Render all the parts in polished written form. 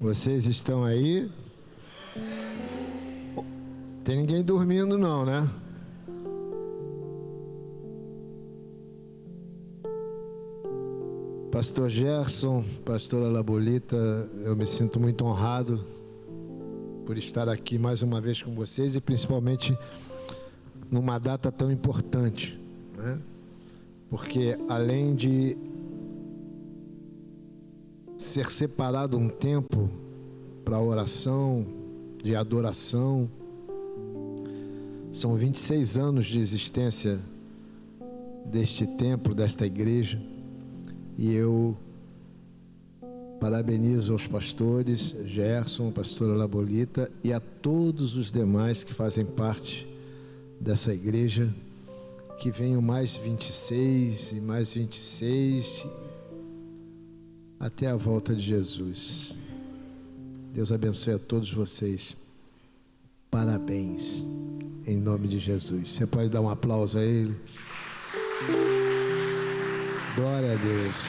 Vocês estão aí? Tem ninguém dormindo não, né? Pastor Gerson, pastora Labolita, eu me sinto muito honrado por estar aqui mais uma vez com vocês e principalmente numa data tão importante, né? Porque além de ser separado um tempo para oração, de adoração, são 26 anos de existência deste templo, desta igreja, e eu parabenizo aos pastores Gerson, pastora Labolita e a todos os demais que fazem parte dessa igreja, que venham mais 26 e mais 26 até a volta de Jesus. Deus abençoe a todos vocês. Parabéns, em nome de Jesus. Você pode dar um aplauso a Ele? Glória a Deus.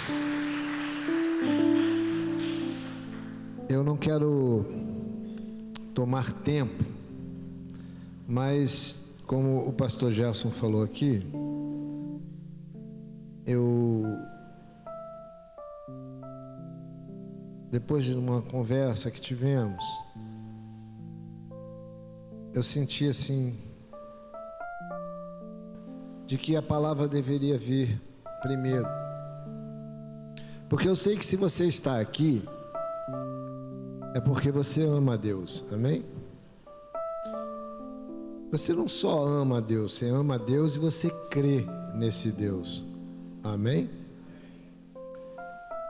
Eu não quero tomar tempo, mas como o pastor Gerson falou aqui, depois de uma conversa que tivemos, eu senti assim, de que a palavra deveria vir primeiro, porque eu sei que se você está aqui, é porque você ama a Deus, amém? Você não só ama a Deus, você ama a Deus e você crê nesse Deus, amém?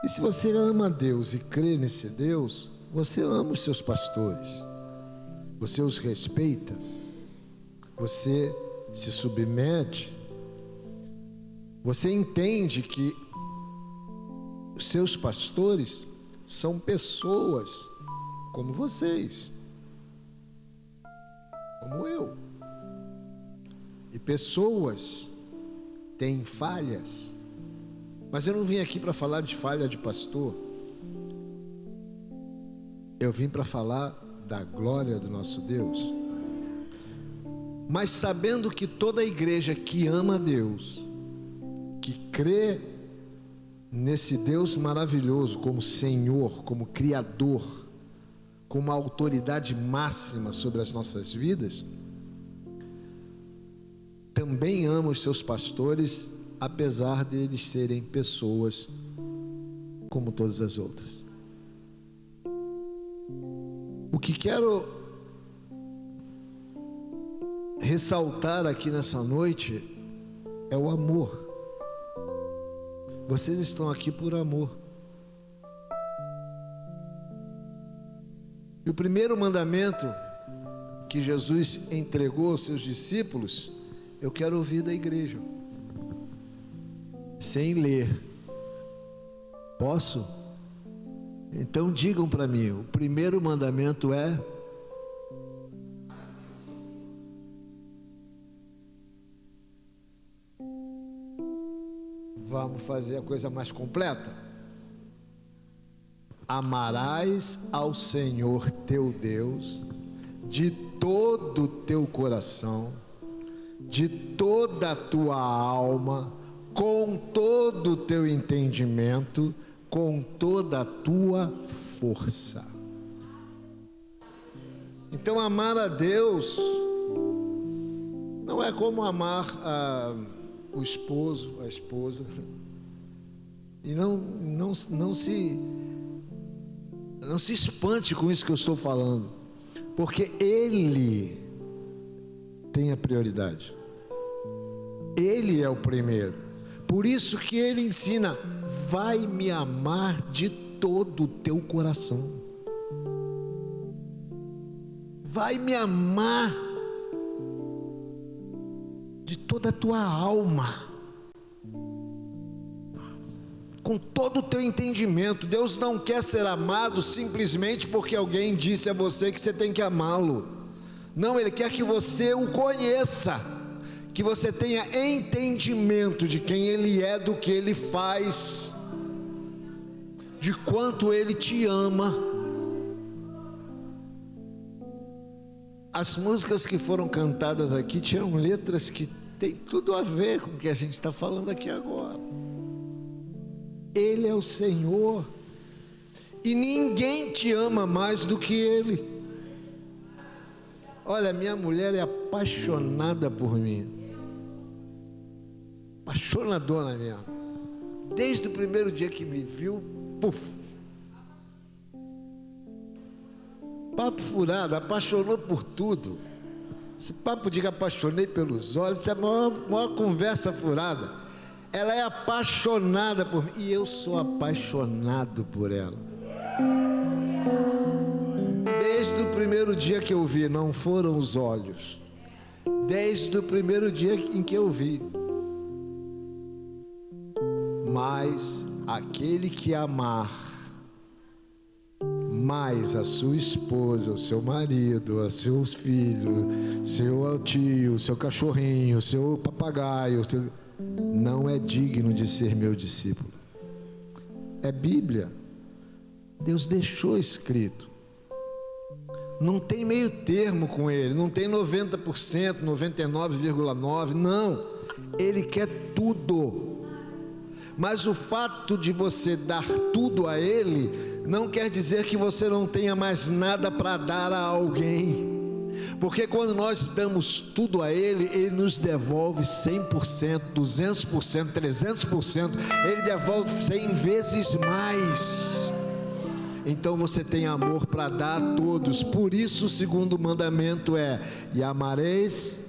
E se você ama a Deus e crê nesse Deus, você ama os seus pastores, você os respeita, você se submete, você entende que os seus pastores são pessoas como vocês, como eu, e pessoas têm falhas, mas eu não vim aqui para falar de falha de pastor, eu vim para falar da glória do nosso Deus, mas sabendo que toda a igreja que ama a Deus, que crê nesse Deus maravilhoso como Senhor, como Criador, como a autoridade máxima sobre as nossas vidas, também ama os seus pastores, apesar de eles serem pessoas como todas as outras. O que quero ressaltar aqui nessa noite é o amor. Vocês estão aqui por amor. E o primeiro mandamento que Jesus entregou aos seus discípulos, eu quero ouvir da igreja, sem ler. Posso? Então digam para mim, o primeiro mandamento é: vamos fazer a coisa mais completa. Amarás ao Senhor teu Deus de todo o teu coração, de toda a tua alma, com todo o teu entendimento, com toda a tua força. Então amar a Deus não é como amar o esposo, a esposa, e não se espante com isso que eu estou falando, porque Ele tem a prioridade, Ele é o primeiro. Por isso que Ele ensina: vai me amar de todo o teu coração, vai me amar de toda a tua alma, com todo o teu entendimento. Deus não quer ser amado simplesmente porque alguém disse a você que você tem que amá-lo. Não, Ele quer que você o conheça, que você tenha entendimento de quem Ele é, do que Ele faz, de quanto Ele te ama. As músicas que foram cantadas aqui tinham letras que tem tudo a ver com o que a gente está falando aqui agora. Ele é o Senhor, e ninguém te ama mais do que Ele. Olha, minha mulher é apaixonada por mim, apaixonadona mesmo. Desde o primeiro dia que me viu, puf, papo furado, apaixonou por tudo. Esse papo de que apaixonei pelos olhos, isso é a maior conversa furada. Ela é apaixonada por mim, e eu sou apaixonado por ela. Desde o primeiro dia que eu vi, não foram os olhos. Desde o primeiro dia em que eu vi. Mas aquele que amar mais a sua esposa, o seu marido, os seus filhos, seu tio, seu cachorrinho, seu papagaio, não é digno de ser meu discípulo. É Bíblia. Deus deixou escrito. Não tem meio termo com Ele, não tem 90%, 99,9%, não. Ele quer tudo. Mas o fato de você dar tudo a Ele não quer dizer que você não tenha mais nada para dar a alguém. Porque quando nós damos tudo a Ele, Ele nos devolve 100%, 200%, 300%. Ele devolve 100 vezes mais. Então você tem amor para dar a todos. Por isso o segundo mandamento é: e amareis.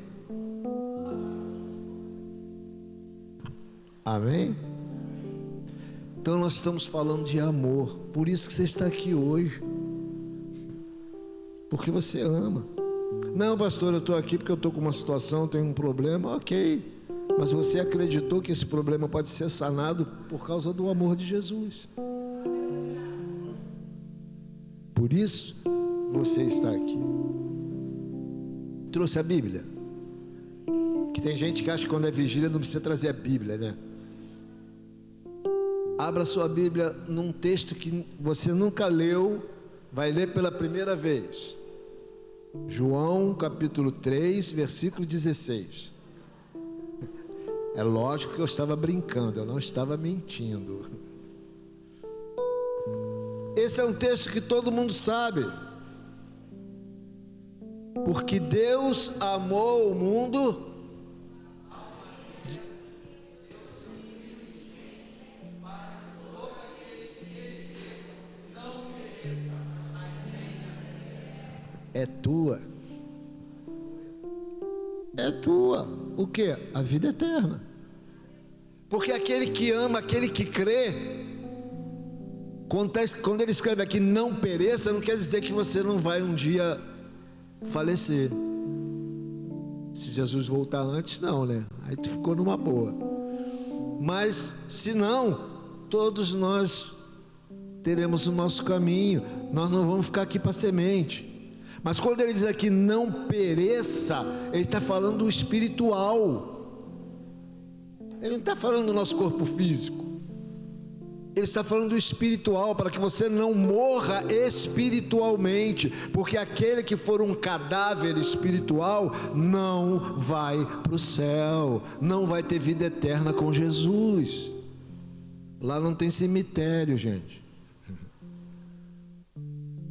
Amém? Então nós estamos falando de amor. Por isso que você está aqui hoje. Porque você ama. Não, pastor, eu estou aqui porque eu estou com uma situação, tenho um problema. Ok, mas você acreditou que esse problema pode ser sanado por causa do amor de Jesus. Por isso você está aqui. Trouxe a Bíblia? Que tem gente que acha que quando é vigília não precisa trazer a Bíblia, né? Abra sua Bíblia num texto que você nunca leu, vai ler pela primeira vez. João capítulo 3, versículo 16. É lógico que eu estava brincando, eu não estava mentindo. Esse é um texto que todo mundo sabe. Porque Deus amou o mundo. É tua. É tua. O que? A vida eterna. Porque aquele que ama, aquele que crê, quando ele escreve aqui não pereça, não quer dizer que você não vai um dia falecer. Se Jesus voltar antes, não, né? Aí tu ficou numa boa. Mas se não, todos nós teremos o nosso caminho. Nós não vamos ficar aqui para semente. Mas quando ele diz aqui não pereça, ele está falando do espiritual. Ele não está falando do nosso corpo físico. Ele está falando do espiritual, para que você não morra espiritualmente. Porque aquele que for um cadáver espiritual não vai para o céu, não vai ter vida eterna com Jesus. Lá não tem cemitério, gente.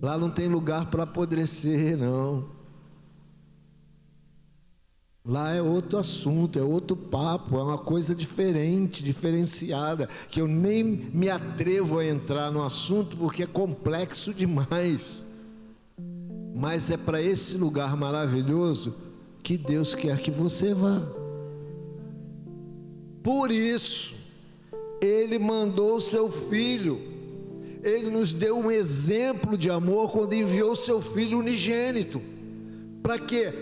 Lá não tem lugar para apodrecer, não. Lá é outro assunto, é outro papo, é uma coisa diferente, diferenciada, que eu nem me atrevo a entrar no assunto porque é complexo demais. Mas é para esse lugar maravilhoso que Deus quer que você vá. Por isso, Ele mandou o seu Filho. Ele nos deu um exemplo de amor quando enviou o seu Filho unigênito. Para quê?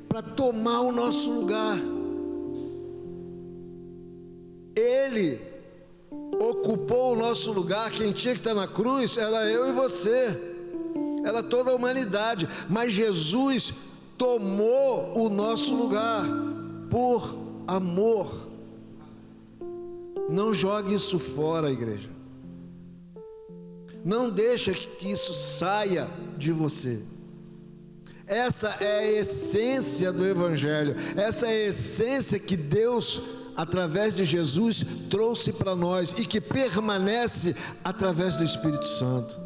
Para tomar o nosso lugar. Ele ocupou o nosso lugar. Quem tinha que estar na cruz era eu e você, era toda a humanidade. Mas Jesus tomou o nosso lugar por amor. Não jogue isso fora, igreja. Não deixa que isso saia de você. Essa é a essência do Evangelho, essa é a essência que Deus, através de Jesus, trouxe para nós e que permanece através do Espírito Santo.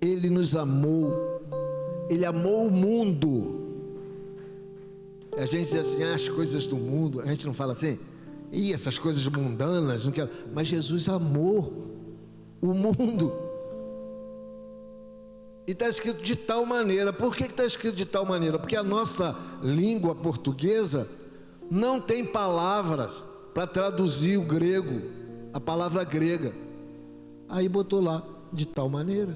Ele nos amou, Ele amou o mundo. A gente diz assim, as coisas do mundo, a gente não fala assim, essas coisas mundanas, não quero. Mas Jesus amou o mundo. E está escrito de tal maneira. Por que está escrito de tal maneira? Porque a nossa língua portuguesa não tem palavras para traduzir o grego, a palavra grega. Aí botou lá, de tal maneira.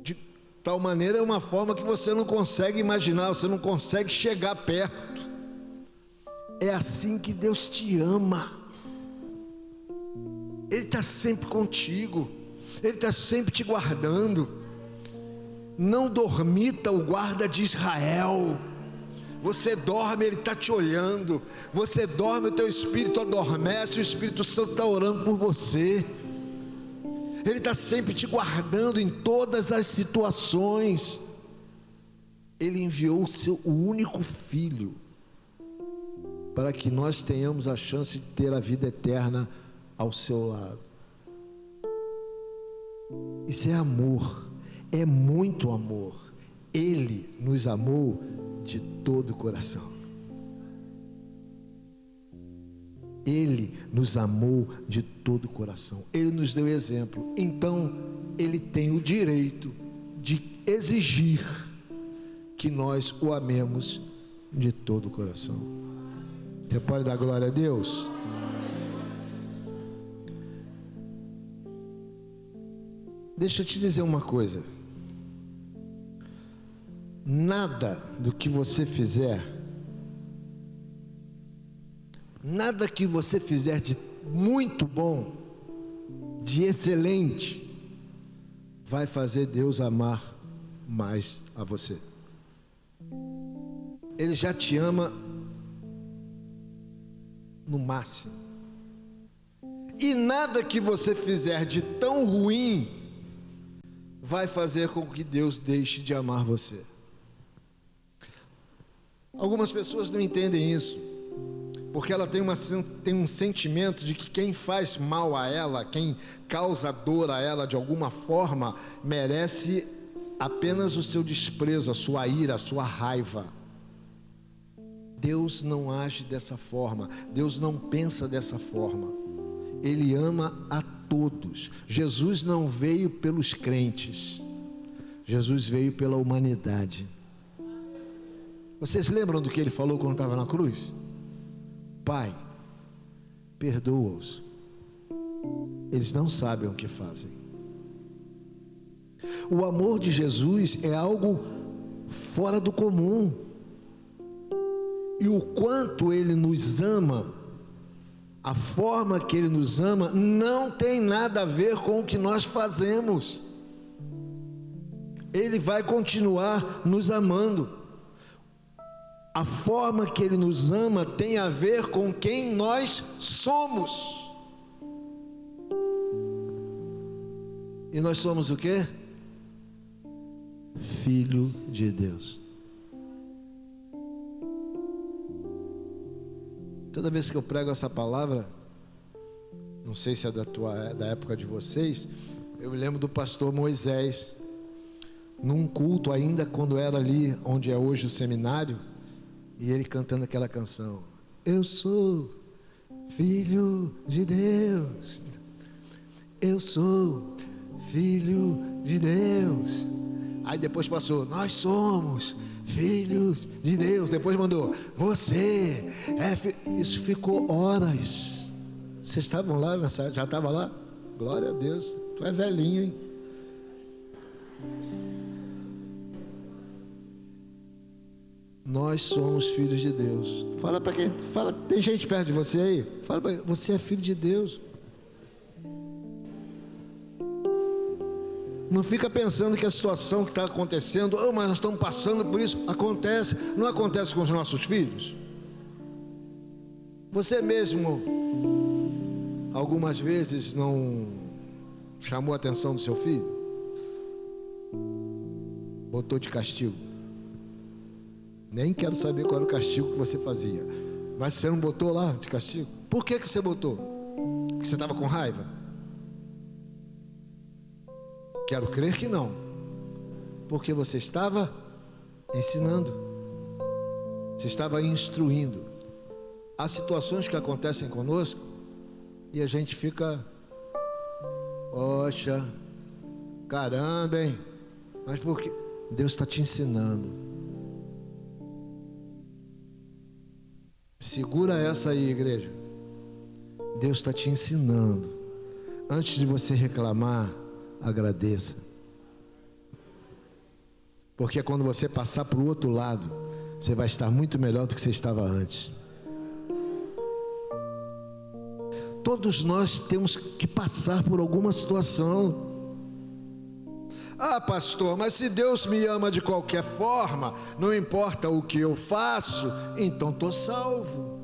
De tal maneira é uma forma que você não consegue imaginar, você não consegue chegar perto. É assim que Deus te ama. Ele está sempre contigo, Ele está sempre te guardando. Não dormita o guarda de Israel. Você dorme, Ele está te olhando. Você dorme, o teu espírito adormece, o Espírito Santo está orando por você. Ele está sempre te guardando em todas as situações. Ele enviou o único Filho para que nós tenhamos a chance de ter a vida eterna ao seu lado. Isso é amor, é muito amor. Ele nos amou de todo o coração. Ele nos amou de todo o coração. Ele nos deu exemplo. Então, Ele tem o direito de exigir que nós o amemos de todo o coração. Você pode dar glória a Deus? Deixa eu te dizer uma coisa. Nada do que você fizer, nada que você fizer de muito bom, de excelente, vai fazer Deus amar mais a você. Ele já te ama no máximo. E nada que você fizer de tão ruim vai fazer com que Deus deixe de amar você. Algumas pessoas não entendem isso, porque ela tem um sentimento de que quem faz mal a ela, quem causa dor a ela de alguma forma, merece apenas o seu desprezo, a sua ira, a sua raiva. Deus não age dessa forma, Deus não pensa dessa forma. Ele ama a todos. Jesus não veio pelos crentes, Jesus veio pela humanidade. Vocês lembram do que ele falou quando estava na cruz? Pai, perdoa-os, eles não sabem o que fazem. O amor de Jesus é algo fora do comum. E o quanto Ele nos ama, a forma que Ele nos ama, não tem nada a ver com o que nós fazemos. Ele vai continuar nos amando. A forma que Ele nos ama tem a ver com quem nós somos. E nós somos o quê? Filho de Deus. Toda vez que eu prego essa palavra, não sei se é da época de vocês, eu me lembro do pastor Moisés, num culto ainda quando era ali onde é hoje o seminário, e ele cantando aquela canção: eu sou filho de Deus, eu sou filho de Deus. Aí depois passou: nós somos filhos de Deus. Depois mandou: você é filho. Isso ficou horas. Vocês estavam lá nessa, já estava lá? Glória a Deus. Tu é velhinho, hein? Nós somos filhos de Deus. Fala para quem, fala, tem gente perto de você aí? Fala para, você é filho de Deus. Não fica pensando que a situação que está acontecendo, mas nós estamos passando por isso. Acontece, não acontece com os nossos filhos? Você mesmo, algumas vezes, não chamou a atenção do seu filho? botou de castigo. Nem quero saber qual era o castigo que você fazia, mas você não botou lá de castigo? Por que você botou? Porque você estava com raiva? Quero crer que não, porque você estava ensinando, você estava instruindo. Há situações que acontecem conosco e a gente fica, poxa, caramba, hein? Mas por quê? Deus está te ensinando. Segura essa aí, igreja. Deus está te ensinando. Antes de você reclamar, agradeça. Porque quando você passar para o outro lado, você vai estar muito melhor do que você estava antes. Todos nós temos que passar por alguma situação. Ah, pastor, mas se Deus me ama de qualquer forma, não importa o que eu faço, então estou salvo.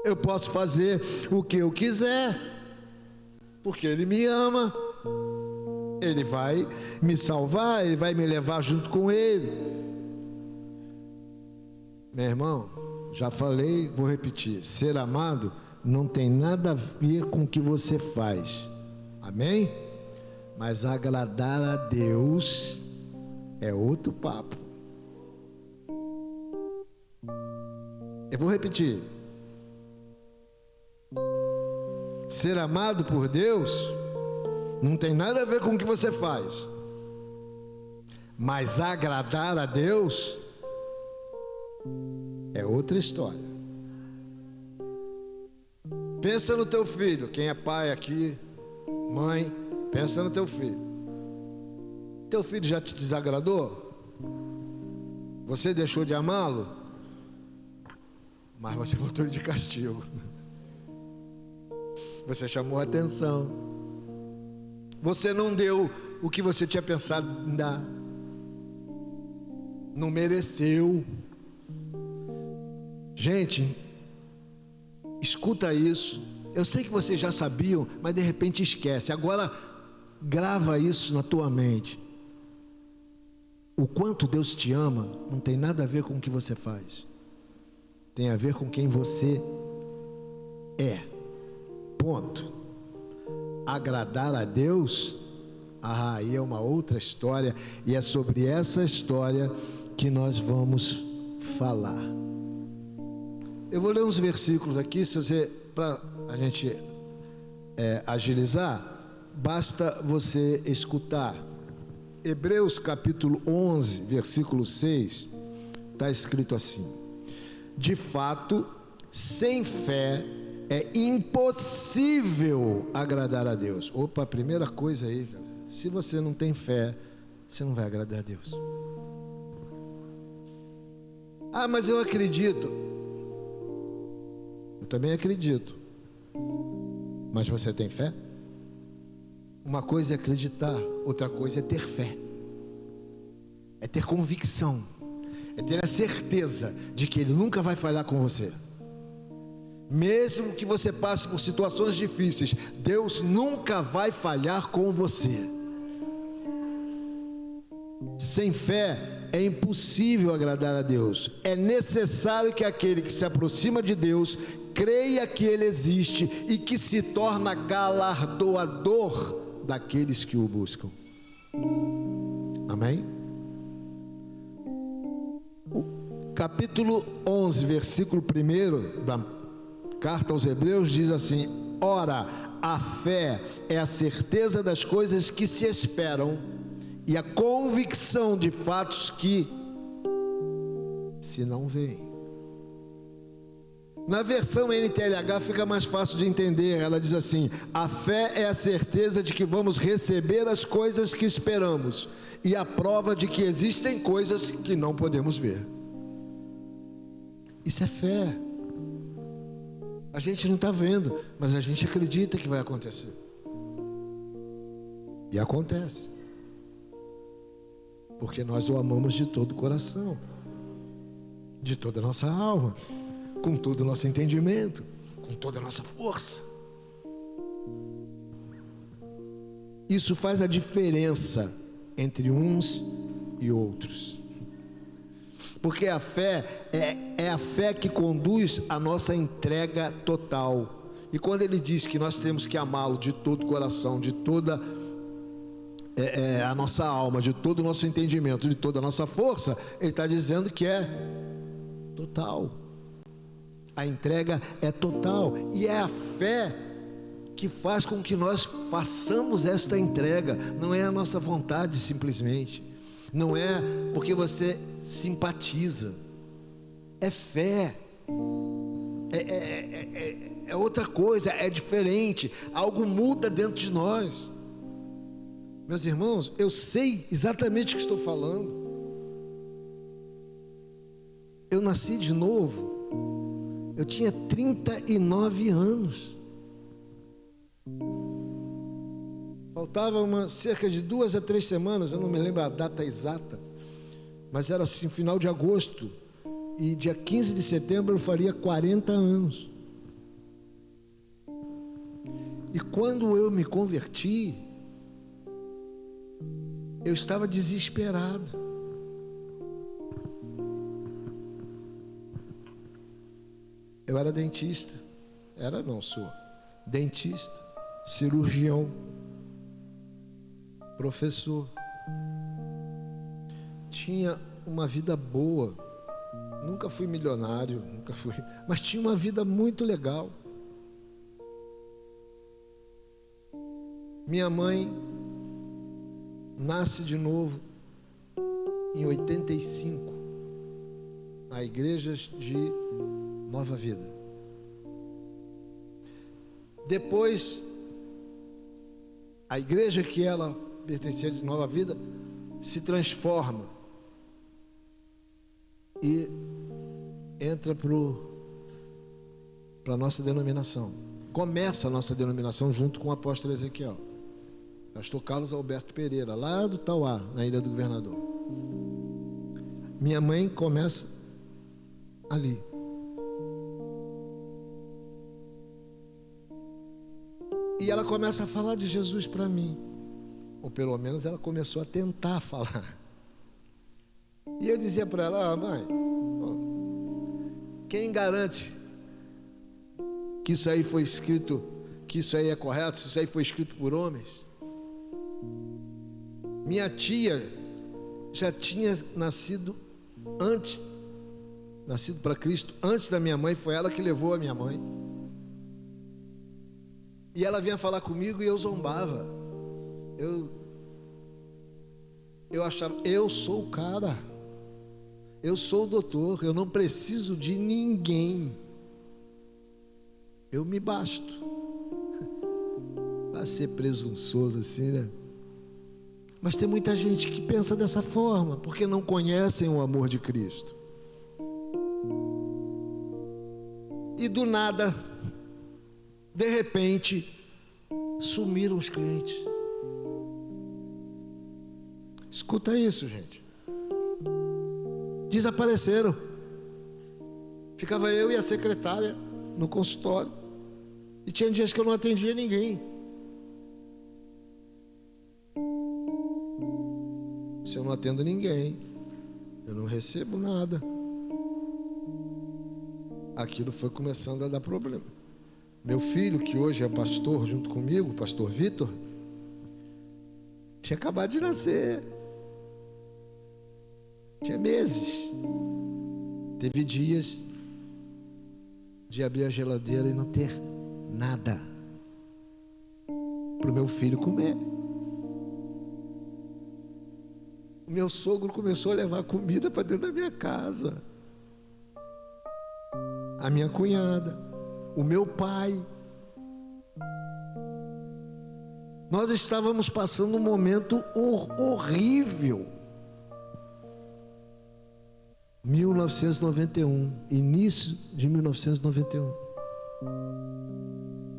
Eu posso fazer o que eu quiser, porque Ele me ama. Ele vai me salvar, Ele vai me levar junto com Ele. Meu irmão, já falei, vou repetir: ser amado não tem nada a ver com o que você faz. Amém? Mas agradar a Deus é outro papo. Eu vou repetir: ser amado por Deus não tem nada a ver com o que você faz, mas agradar a Deus é outra história. Pensa no teu filho. Quem é pai aqui, mãe, pensa no teu filho. Teu filho já te desagradou? Você deixou de amá-lo? Mas você botou ele de castigo. Você chamou a atenção. Você não deu o que você tinha pensado em dar. Não mereceu. Gente, escuta isso. Eu sei que vocês já sabiam, mas de repente esquece. Agora grava isso na tua mente. O quanto Deus te ama não tem nada a ver com o que você faz. Tem a ver com quem você é. Ponto. Agradar a Deus, aí é uma outra história, e é sobre essa história que nós vamos falar. Eu vou ler uns versículos aqui, se você, para a gente agilizar, basta você escutar. Hebreus capítulo 11, versículo 6, está escrito assim: de fato, sem fé é impossível agradar a Deus. Opa, primeira coisa aí, se você não tem fé, você não vai agradar a Deus. Ah, mas eu acredito. Eu também acredito. Mas você tem fé? Uma coisa é acreditar, outra coisa é ter fé. É ter convicção. É ter a certeza de que Ele nunca vai falhar com você. Mesmo que você passe por situações difíceis, Deus nunca vai falhar com você. Sem fé é impossível agradar a Deus. É necessário que aquele que se aproxima de Deus creia que Ele existe e que se torna galardoador daqueles que o buscam. Amém? O capítulo 11, versículo 1 da Carta aos Hebreus diz assim: ora, a fé é a certeza das coisas que se esperam e a convicção de fatos que se não veem. Na versão NTLH fica mais fácil de entender. Ela diz assim: a fé é a certeza de que vamos receber as coisas que esperamos e a prova de que existem coisas que não podemos ver. Isso é fé. A gente não está vendo, mas a gente acredita que vai acontecer. E acontece. Porque nós o amamos de todo o coração, de toda a nossa alma, com todo o nosso entendimento, com toda a nossa força. Isso faz a diferença entre uns e outros. Porque a fé é a fé que conduz a nossa entrega total. E quando ele diz que nós temos que amá-lo de todo o coração, de toda a nossa alma, de todo o nosso entendimento, de toda a nossa força, ele está dizendo que é total. A entrega é total, e é a fé que faz com que nós façamos esta entrega. Não é a nossa vontade simplesmente, não é porque você simpatiza, é fé, é outra coisa, é diferente, algo muda dentro de nós. Meus irmãos, eu sei exatamente o que estou falando. Eu nasci de novo, eu tinha 39 anos. Faltava cerca de 2 a 3 semanas, eu não me lembro a data exata, mas era assim, final de agosto, e dia 15 de setembro eu faria 40 anos. E quando eu me converti, eu estava desesperado. Eu era dentista, sou dentista, cirurgião, professor. Tinha uma vida boa, nunca fui milionário, mas tinha uma vida muito legal. Minha mãe nasce de novo em 85, na igreja de Nova Vida. Depois, a igreja que ela pertencia de Nova Vida se transforma e entra para a nossa denominação. Começa a nossa denominação junto com o apóstolo Ezequiel, pastor Carlos Alberto Pereira, lá do Tauá, na Ilha do Governador. Minha mãe começa ali. E ela começa a falar de Jesus para mim, ou pelo menos ela começou a tentar falar. E eu dizia para ela: mãe, quem garante que isso aí foi escrito, que isso aí é correto, se isso aí foi escrito por homens? Minha tia já tinha nascido para Cristo antes da minha mãe, foi ela que levou a minha mãe. E ela vinha falar comigo e eu zombava. Eu achava, eu sou o cara, eu sou o doutor, eu não preciso de ninguém, eu me basto. Vai ser presunçoso assim, né? Mas tem muita gente que pensa dessa forma, porque não conhecem o amor de Cristo. E do nada, de repente, sumiram os clientes. Escuta isso, gente. Desapareceram. Ficava eu e a secretária no consultório, e tinha dias que eu não atendia ninguém. Se eu não atendo ninguém, eu não recebo nada. Aquilo foi começando a dar problema. Meu filho, que hoje é pastor junto comigo, o pastor Vitor, tinha acabado de nascer. Tinha meses. Teve dias de abrir a geladeira e não ter nada para o meu filho comer. O meu sogro começou a levar comida para dentro da minha casa. A minha cunhada, o meu pai. Nós estávamos passando um momento horrível. 1991, início de 1991.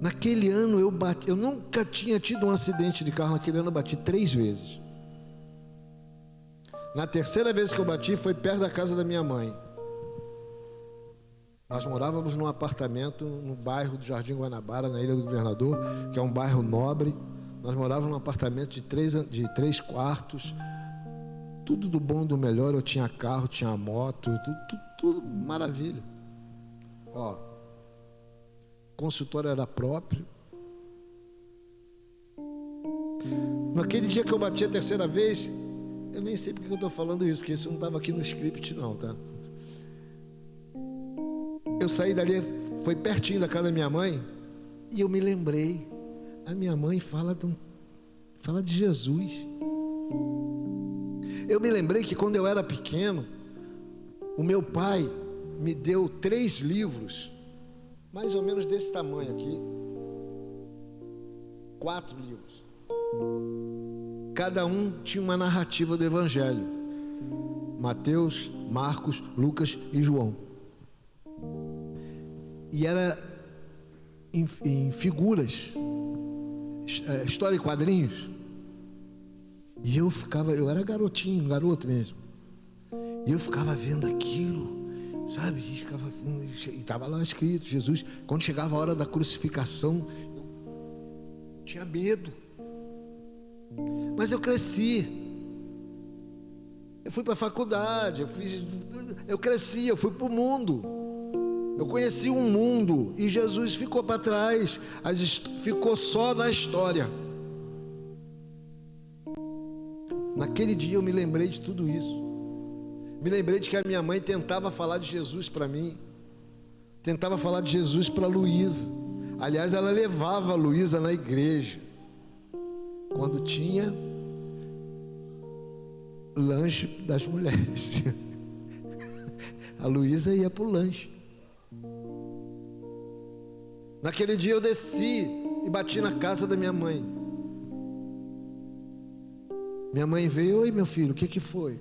Naquele ano eu nunca tinha tido um acidente de carro. Naquele ano eu bati 3 vezes. Na terceira vez que eu bati foi perto da casa da minha mãe. Nós morávamos num apartamento no bairro do Jardim Guanabara, na Ilha do Governador, que é um bairro nobre, Nós morávamos num apartamento de três quartos, tudo do bom, do melhor. Eu tinha carro, tinha moto, tudo maravilha. Ó, consultório era próprio. Naquele dia que eu bati a terceira vez, eu nem sei porque eu estou falando isso, porque isso não estava aqui no script não, tá? Eu saí dali, foi pertinho da casa da minha mãe, e eu me lembrei, a minha mãe fala de Jesus. Eu me lembrei que quando eu era pequeno, o meu pai me deu 3 livros, mais ou menos desse tamanho aqui, 4 livros. Cada um tinha uma narrativa do Evangelho: Mateus, Marcos, Lucas e João. E era em figuras, história e quadrinhos. E eu era garoto mesmo. E eu ficava vendo aquilo, sabe? E estava lá escrito Jesus. Quando chegava a hora da crucificação, eu tinha medo. Mas eu cresci. Eu fui para a faculdade, eu cresci, eu fui para o mundo. Eu conheci um mundo e Jesus ficou para trás, ficou só na história. Naquele dia eu me lembrei de tudo isso. Me lembrei de que a minha mãe tentava falar de Jesus para mim, tentava falar de Jesus para a Luísa. Aliás, ela levava a Luísa na igreja quando tinha lanche das mulheres. A Luísa ia para o lanche. Naquele dia eu desci e bati na casa da minha mãe. Minha mãe veio: oi meu filho, o que foi?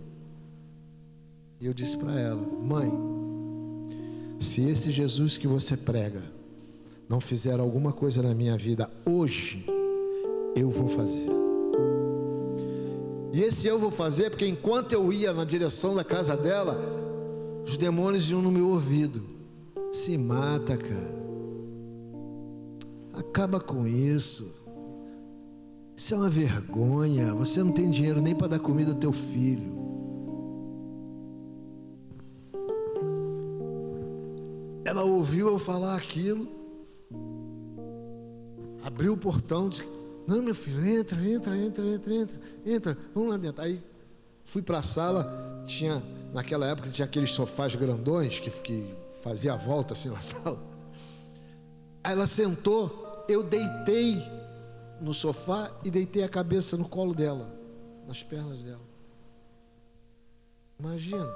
E eu disse para ela: mãe, se esse Jesus que você prega não fizer alguma coisa na minha vida hoje, eu vou fazer. E esse eu vou fazer porque enquanto eu ia na direção da casa dela, os demônios iam no meu ouvido: se mata, cara, acaba com isso, isso é uma vergonha, você não tem dinheiro nem para dar comida ao teu filho. Ela ouviu eu falar aquilo, abriu o portão, disse: não, meu filho, entra, vamos lá dentro. Aí fui para a sala, naquela época tinha aqueles sofás grandões que fazia a volta assim na sala. Aí ela sentou, eu deitei no sofá e deitei a cabeça no colo dela, nas pernas dela. Imagina,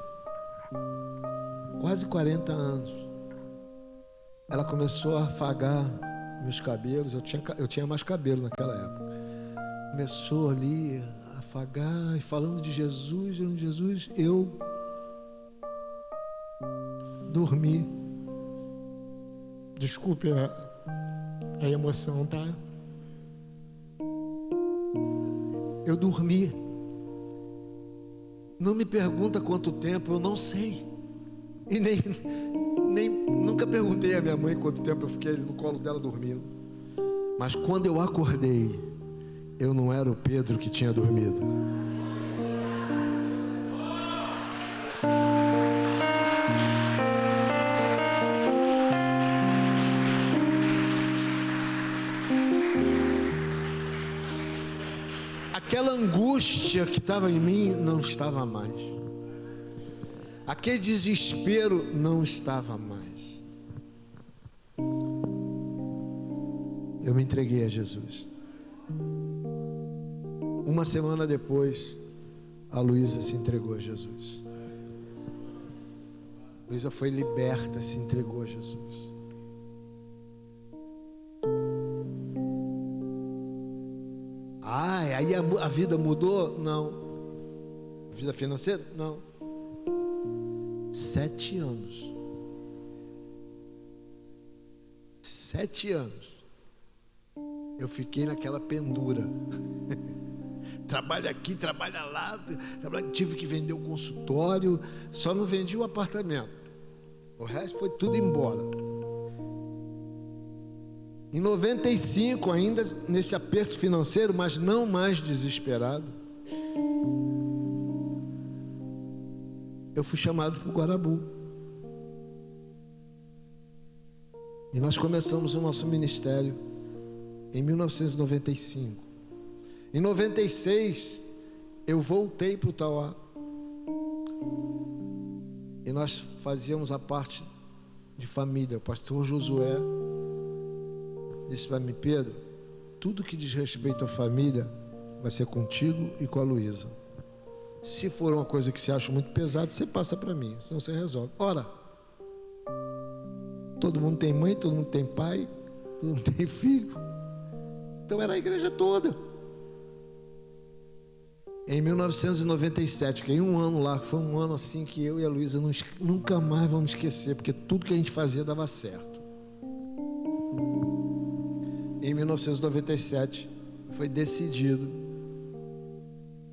quase 40 anos. Ela começou a afagar meus cabelos, eu tinha mais cabelo naquela época. Começou ali a afagar, e falando de Jesus, eu dormi. Desculpe a emoção, tá? Eu dormi. Não me pergunta quanto tempo, eu não sei. E nunca perguntei à minha mãe quanto tempo eu fiquei ali no colo dela dormindo. Mas quando eu acordei, eu não era o Pedro que tinha dormido. Aquela angústia que estava em mim não estava mais. Aquele desespero não estava mais. Eu me entreguei a Jesus. Uma semana depois, a Luísa se entregou a Jesus. Luísa foi liberta, se entregou a Jesus. Aí a vida mudou? Não. A vida financeira? Não. 7 anos. 7 anos. Eu fiquei naquela pendura. Trabalha aqui, trabalha lá. Tive que vender o consultório. Só não vendi o apartamento. O resto foi tudo embora. Em 95, ainda nesse aperto financeiro, mas não mais desesperado, eu fui chamado para o Guarabu. E nós começamos o nosso ministério em 1995. Em 96, eu voltei para o Tauá. E nós fazíamos a parte de família. O pastor Josué disse para mim: Pedro, tudo que diz respeito à família vai ser contigo e com a Luísa. Se for uma coisa que você acha muito pesada, você passa para mim, senão você resolve. Ora, todo mundo tem mãe, todo mundo tem pai, todo mundo tem filho. Então era a igreja toda. Em 1997, fiquei um ano lá, foi um ano assim que eu e a Luísa nunca mais vamos esquecer, porque tudo que a gente fazia dava certo. Em 1997 foi decidido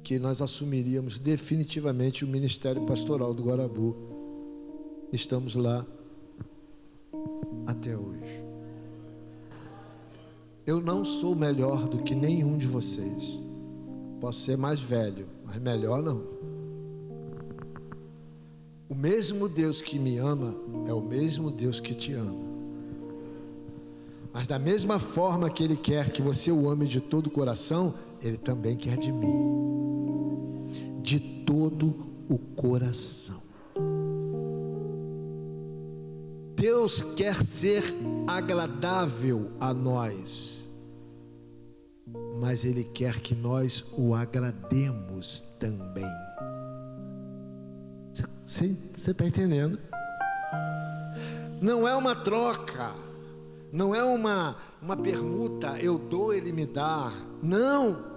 que nós assumiríamos definitivamente o ministério pastoral do Guarabu. Estamos lá até hoje. Eu não sou melhor do que nenhum de vocês. Posso ser mais velho, mas melhor não. O mesmo Deus que me ama é o mesmo Deus que te ama. Mas da mesma forma que Ele quer que você o ame de todo o coração, Ele também quer de mim. De todo o coração. Deus quer ser agradável a nós, mas Ele quer que nós o agrademos também. Você está entendendo? Não é uma troca, não é uma permuta, eu dou, Ele me dá. Não.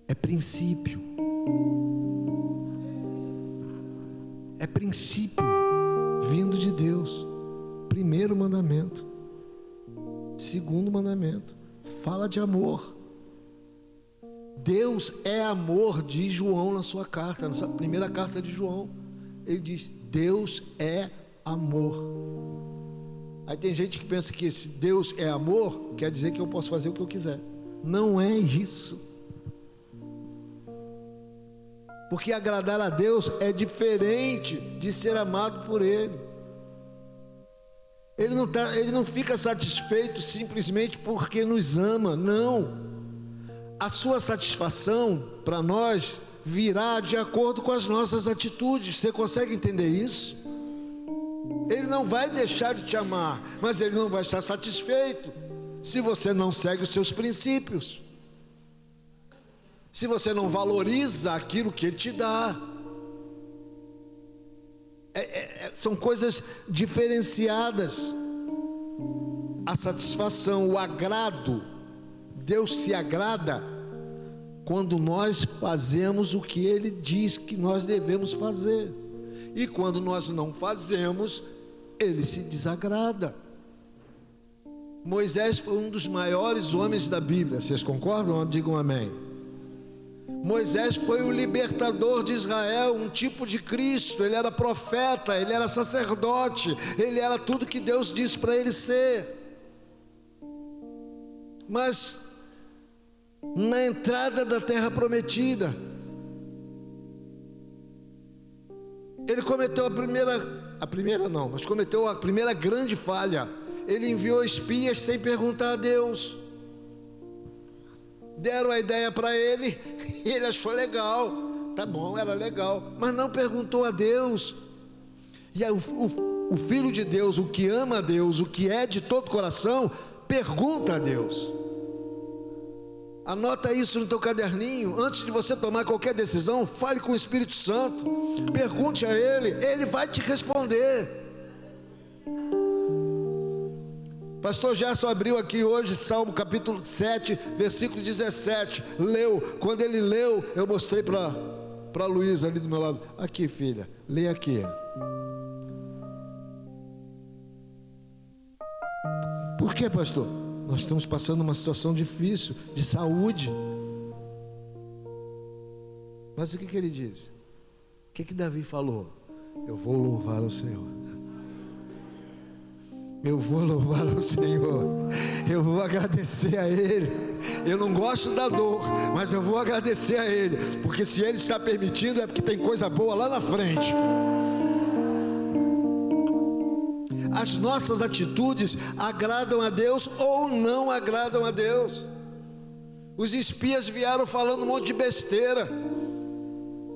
É princípio. É princípio vindo de Deus. Primeiro mandamento. Segundo mandamento, fala de amor. Deus é amor, diz João na sua carta, na sua primeira carta de João. Ele diz: Deus é amor. Aí tem gente que pensa que se Deus é amor, quer dizer que eu posso fazer o que eu quiser. Não é isso. Porque agradar a Deus é diferente de ser amado por Ele. Ele não fica satisfeito simplesmente porque nos ama, não. A sua satisfação para nós virá de acordo com as nossas atitudes. Você consegue entender isso? Ele não vai deixar de te amar, mas Ele não vai estar satisfeito se você não segue os seus princípios, se você não valoriza aquilo que Ele te dá. São coisas diferenciadas. A satisfação, o agrado, Deus se agrada quando nós fazemos o que Ele diz que nós devemos fazer, e quando nós não fazemos, Ele se desagrada. Moisés foi um dos maiores homens da Bíblia, vocês concordam? Digam amém. Moisés foi o libertador de Israel, um tipo de Cristo. Ele era profeta, ele era sacerdote, ele era tudo que Deus disse para ele ser. Mas na entrada da terra prometida, ele cometeu cometeu a primeira grande falha. Ele enviou espias sem perguntar a Deus. Deram a ideia para ele e ele achou legal. Tá bom, era legal, mas não perguntou a Deus. E aí o Filho de Deus, o que ama a Deus, o que é de todo coração, pergunta a Deus. Anota isso no teu caderninho. Antes de você tomar qualquer decisão, fale com o Espírito Santo, pergunte a Ele, Ele vai te responder. Pastor Gerson abriu aqui hoje Salmo capítulo 7, versículo 17, leu. Quando ele leu, eu mostrei para a Luísa ali do meu lado. Aqui, filha, lê aqui. Por que, pastor? Nós estamos passando uma situação difícil de saúde. Mas o que ele disse? O que Davi falou? Eu vou louvar ao Senhor. Eu vou louvar ao Senhor, eu vou agradecer a Ele. Eu não gosto da dor, mas eu vou agradecer a Ele, porque se Ele está permitindo é porque tem coisa boa lá na frente. As nossas atitudes agradam a Deus ou não agradam a Deus. Os espias vieram falando um monte de besteira.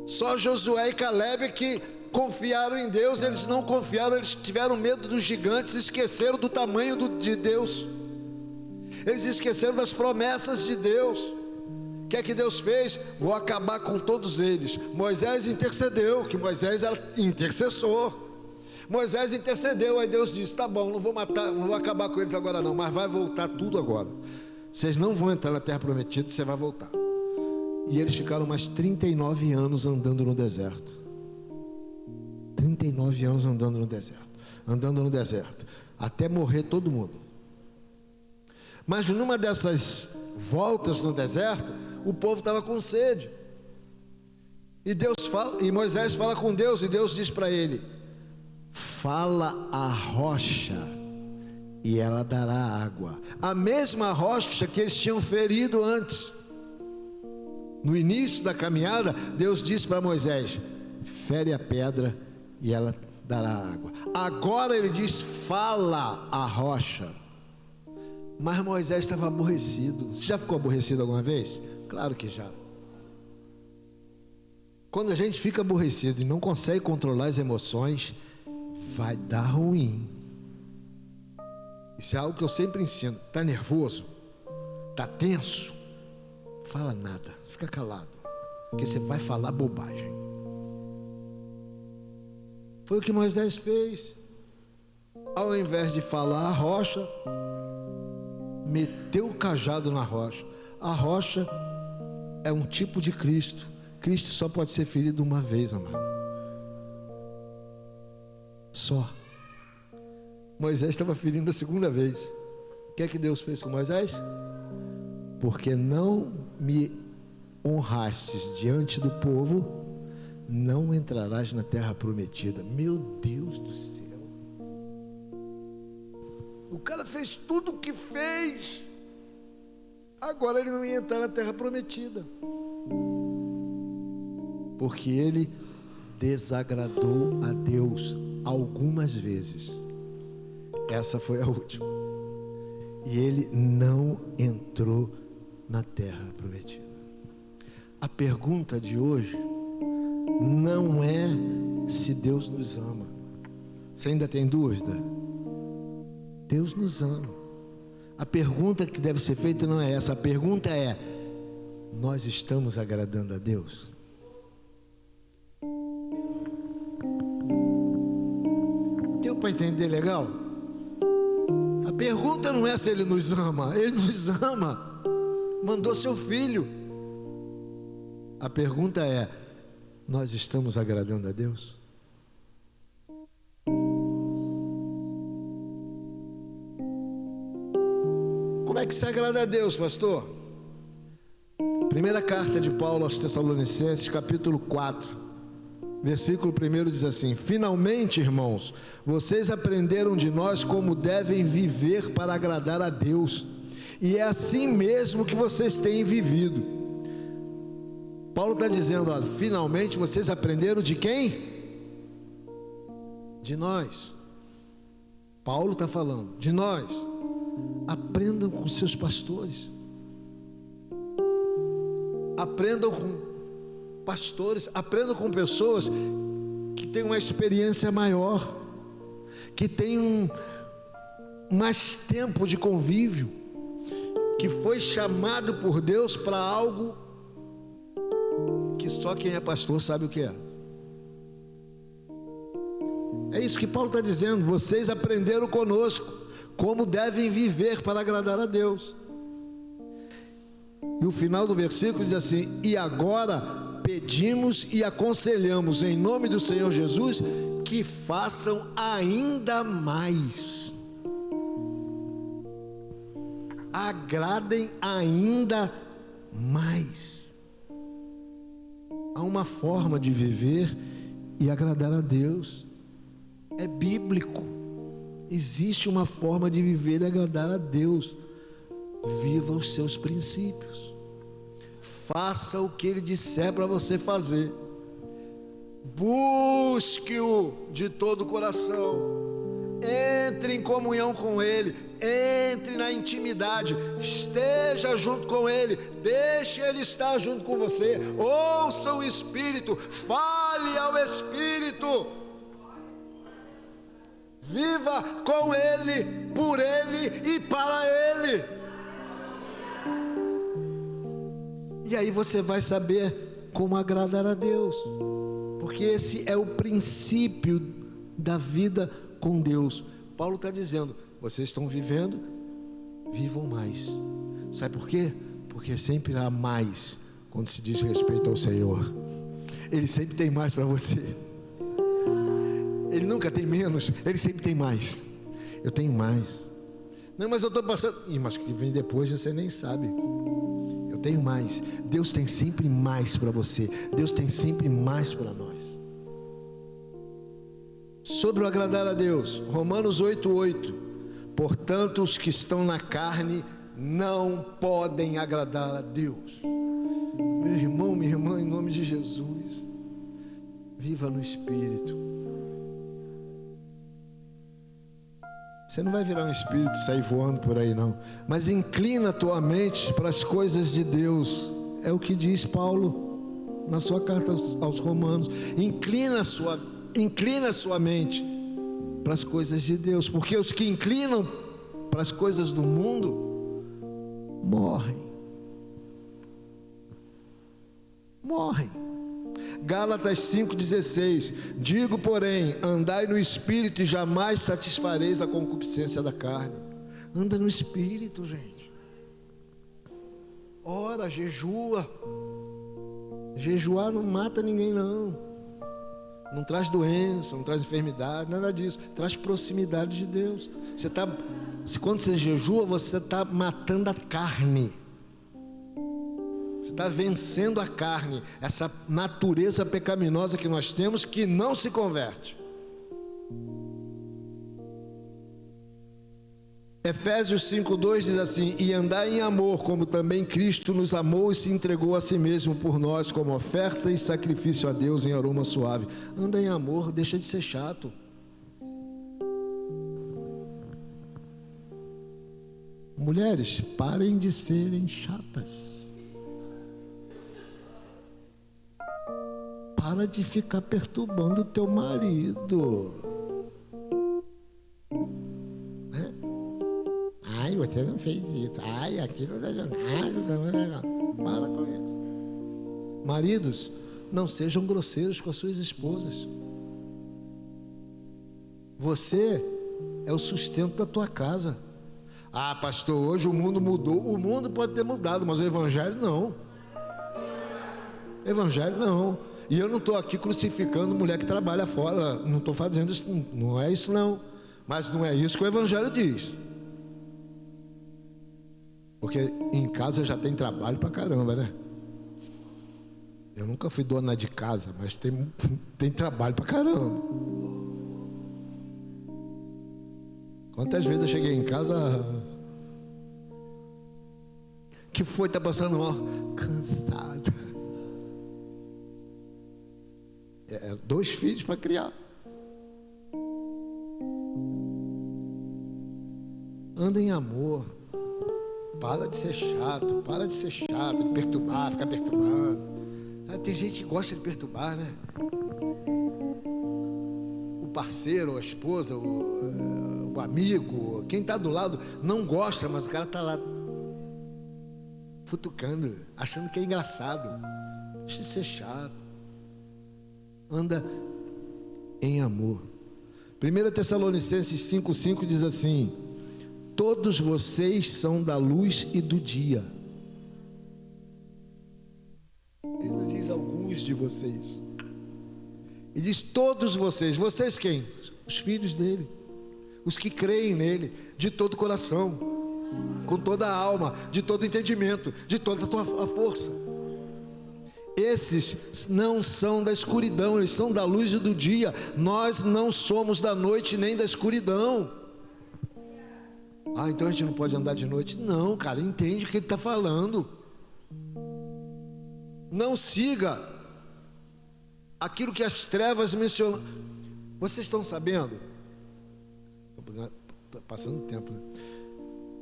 Só Josué e Caleb que confiaram em Deus. Eles não confiaram, eles tiveram medo dos gigantes, esqueceram do tamanho de Deus. Eles esqueceram das promessas de Deus. O que é que Deus fez? Vou acabar com todos eles. Moisés intercedeu, que Moisés era intercessor. Moisés intercedeu, aí Deus disse: tá bom, não vou matar, não vou acabar com eles agora não, mas vai voltar tudo agora. Vocês não vão entrar na terra prometida, você vai voltar. E eles ficaram mais 39 anos andando no deserto. 39 anos andando no deserto, até morrer todo mundo. Mas numa dessas voltas no deserto, o povo estava com sede. E Moisés fala com Deus, e Deus diz para ele: fala a rocha e ela dará água. A mesma rocha que eles tinham ferido antes. No início da caminhada, Deus disse para Moisés: fere a pedra e ela dará água. Agora ele diz: fala a rocha. Mas Moisés estava aborrecido. Você já ficou aborrecido alguma vez? Claro que já. Quando a gente fica aborrecido e não consegue controlar as emoções, vai dar ruim. Isso é algo que eu sempre ensino. Está nervoso? Está tenso? Fala nada, fica calado, porque você vai falar bobagem. Foi o que Moisés fez. Ao invés de falar a rocha, meteu o cajado na rocha. A rocha é um tipo de Cristo. Cristo só pode ser ferido uma vez, amado. Só. Moisés estava ferindo a segunda vez. O que é que Deus fez com Moisés? Porque não me honrastes diante do povo, não entrarás na terra prometida. Meu Deus do céu. O cara fez tudo o que fez. Agora ele não ia entrar na terra prometida, porque ele desagradou a Deus algumas vezes. Essa foi a última. E ele não entrou na terra prometida. A pergunta de hoje não é se Deus nos ama. Você ainda tem dúvida? Deus nos ama. A pergunta que deve ser feita não é essa. A pergunta é: nós estamos agradando a Deus? Deu para entender legal? A pergunta não é se Ele nos ama. Ele nos ama, mandou seu filho. A pergunta é: nós estamos agradando a Deus? Como é que se agrada a Deus, pastor? Primeira carta de Paulo aos Tessalonicenses, capítulo 4, versículo 1 diz assim: finalmente, irmãos, vocês aprenderam de nós como devem viver para agradar a Deus, e é assim mesmo que vocês têm vivido. Paulo está dizendo: olha, finalmente vocês aprenderam de quem? De nós. Paulo está falando de nós. Aprendam com seus pastores. Aprendam com pastores. Aprendam com pessoas que têm uma experiência maior, que têm mais tempo de convívio, que foi chamado por Deus para algo que só quem é pastor sabe o que é. É isso que Paulo está dizendo. Vocês aprenderam conosco como devem viver para agradar a Deus. E o final do versículo diz assim: e agora pedimos e aconselhamos em nome do Senhor Jesus que façam ainda mais, agradem ainda mais. Há uma forma de viver e agradar a Deus, é bíblico. Existe uma forma de viver e agradar a Deus. Viva os seus princípios. Faça o que Ele disser para você fazer. Busque-o de todo o coração. Entre em comunhão com Ele. Entre na intimidade. Esteja junto com Ele. Deixe Ele estar junto com você. Ouça o Espírito. Fale ao Espírito. Viva com Ele, por Ele e para Ele. E aí você vai saber como agradar a Deus. Porque esse é o princípio da vida com Deus. Paulo está dizendo: vocês estão vivendo, vivam mais. Sabe por quê? Porque sempre há mais quando se diz respeito ao Senhor. Ele sempre tem mais para você. Ele nunca tem menos, Ele sempre tem mais. Eu tenho mais. Não, mas eu estou passando. Mas o que vem depois você nem sabe. Eu tenho mais. Deus tem sempre mais para você. Deus tem sempre mais para nós. Sobre o agradar a Deus, Romanos 8:8. Portanto, os que estão na carne não podem agradar a Deus. Meu irmão, minha irmã, em nome de Jesus, viva no Espírito. Você não vai virar um espírito e sair voando por aí não. Mas inclina a tua mente para as coisas de Deus. É o que diz Paulo na sua carta aos Romanos. Inclina a sua mente para as coisas de Deus. Porque os que inclinam para as coisas do mundo morrem. Gálatas 5,16. Digo, porém, andai no Espírito e jamais satisfareis a concupiscência da carne. Anda no Espírito, gente. Ora, jejua. Jejuar não mata ninguém não. Não traz doença, não traz enfermidade, nada disso. Traz proximidade de Deus. Quando você jejua, você está matando a carne. Você está vencendo a carne, essa natureza pecaminosa que nós temos, que não se converte. Efésios 5:2 diz assim: e andai em amor, como também Cristo nos amou e se entregou a si mesmo por nós, como oferta e sacrifício a Deus em aroma suave. Anda em amor, deixa de ser chato. Mulheres, parem de serem chatas. Para de ficar perturbando o teu marido. Né? Ai, você não fez isso. Ai, aquilo não é legal. Para com isso. Maridos, não sejam grosseiros com as suas esposas. Você é o sustento da tua casa. Ah, pastor, hoje o mundo mudou. O mundo pode ter mudado, mas o evangelho não. Evangelho não. E eu não estou aqui crucificando mulher que trabalha fora. Não estou fazendo isso. Não é isso não. Mas não é isso que o evangelho diz. Porque em casa já tem trabalho pra caramba, né? Eu nunca fui dona de casa, mas tem trabalho pra caramba. Quantas vezes eu cheguei em casa... Que foi? Tá passando mal? Cansada. 2 filhos para criar. Anda em amor. Para de ser chato. Para de ser chato, de perturbar, ficar perturbando. Tem gente que gosta de perturbar, né? O parceiro, a esposa, o amigo, quem está do lado não gosta, mas o cara está lá futucando, achando que é engraçado. Deixa de ser chato. Anda em amor. 1 Tessalonicenses 5,5 diz assim: todos vocês são da luz e do dia. Ele não diz alguns de vocês. Ele diz todos vocês. Vocês quem? Os filhos dele. Os que creem nele de todo o coração, com toda a alma, de todo entendimento, de toda a tua força. Esses não são da escuridão, eles são da luz e do dia. Nós não somos da noite nem da escuridão. Ah, então a gente não pode andar de noite. Não, cara, entende o que ele está falando. Não siga aquilo que as trevas mencionam. Vocês estão sabendo? Estou passando tempo, né?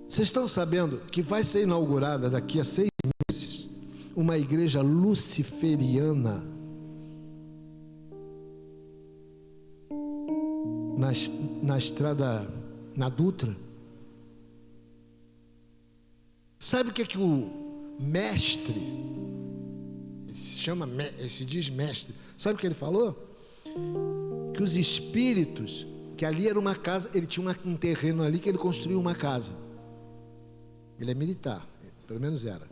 Vocês estão sabendo que vai ser inaugurada daqui a 6 meses uma igreja luciferiana na estrada, na Dutra? Sabe o que é que o mestre, ele se diz mestre, sabe o que ele falou? Que os espíritos, que ali era uma casa, ele tinha um terreno ali que ele construiu uma casa. Ele é militar, pelo menos era.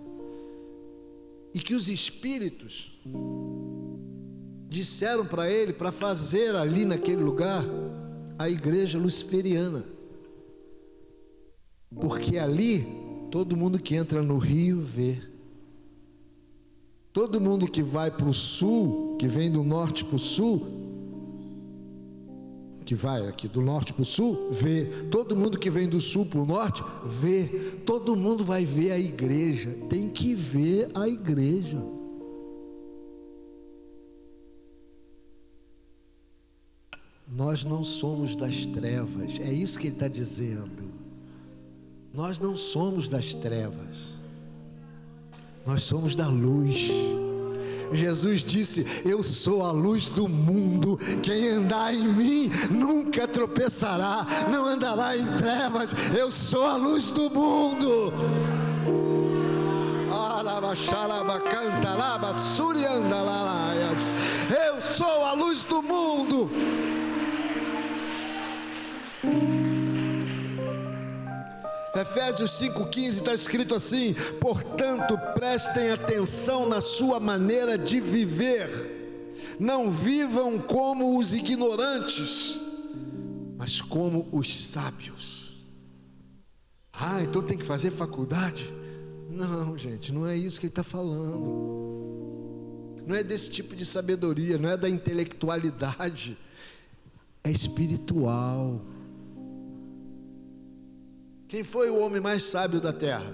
E que os espíritos disseram para ele para fazer ali naquele lugar a igreja luciferiana. Porque ali todo mundo que entra no rio vê. Todo mundo que vai para o sul, que vem do norte para o sul, que vai aqui do norte para o sul, vê. Todo mundo que vem do sul para o norte, vê. Todo mundo vai ver a igreja. Tem que ver a igreja. Nós não somos das trevas. É isso que ele está dizendo. Nós não somos das trevas. Nós somos da luz. Jesus disse: eu sou a luz do mundo, quem andar em mim nunca tropeçará, não andará em trevas. Eu sou a luz do mundo. Eu sou a luz do mundo. Efésios 5,15 está escrito assim: portanto, prestem atenção na sua maneira de viver, não vivam como os ignorantes, mas como os sábios. Ah, então tem que fazer faculdade? Não, gente, não é isso que ele está falando. Não é desse tipo de sabedoria, não é da intelectualidade, é espiritual. Quem foi o homem mais sábio da terra?